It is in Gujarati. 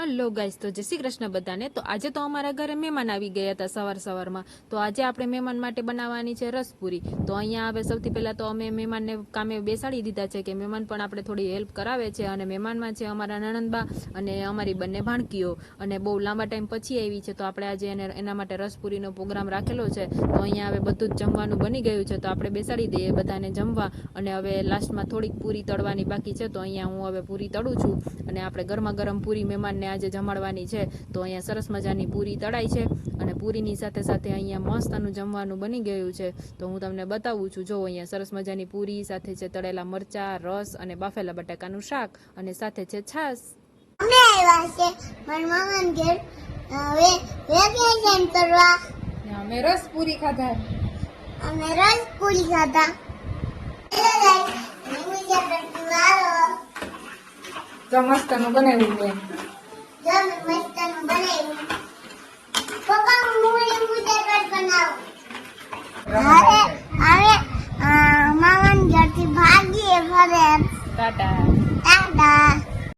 હલો ગાઈસ, તો જય શ્રી કૃષ્ણ બધાને। તો આજે તો અમારા ઘરે મહેમાન આવી ગયા હતા સવારમાં। તો આજે આપણે મહેમાન માટે બનાવવાની છે રસપુરી। તો અહીંયા હવે સૌથી પહેલા તો અમે મહેમાનને કામે બેસાડી દીધા છે કે મહેમાન પણ આપણે થોડી હેલ્પ કરાવે છે। અને મહેમાનમાં છે અમારા નણંદબા અને અમારી બંને ભાણકીઓ, અને બહુ લાંબા ટાઈમ પછી આવી છે। તો આપણે આજે એના માટે રસપુરીનો પ્રોગ્રામ રાખેલો છે। તો અહીંયા હવે બધું જ જમવાનું બની ગયું છે, તો આપણે બેસાડી દઈએ બધાને જમવા। અને હવે લાસ્ટમાં થોડીક પૂરી તળવાની બાકી છે, તો અહીંયા હું હવે પૂરી તળું છું। અને આપણે ગરમા ગરમ પૂરી મહેમાનને આજે જમાડવાની છે। તો અહીંયા સરસ મજાની પૂરી તળાઈ છે, અને પૂરીની સાથે સાથે અહીંયા મસ્તનું જમવાનું બની ગયું છે। તો હું તમને બતાવું છું। જો અહીંયા સરસ મજાની પૂરી સાથે છે તળેલા મરચા, રસ અને બાફેલા બટાકાનું શાક, અને સાથે છે છાશ। અમે આવ્યા છે મારા મામાના ઘેર વેકેશન કરવા। અમે રસ પૂરી ખાધા। અમે રસ પૂરી ખાધા। તો મસ્તનું બનાવ્યું છે। મસ્તનું બનાવ્યું। પપ્પા હું મુજે બનાવું। અરે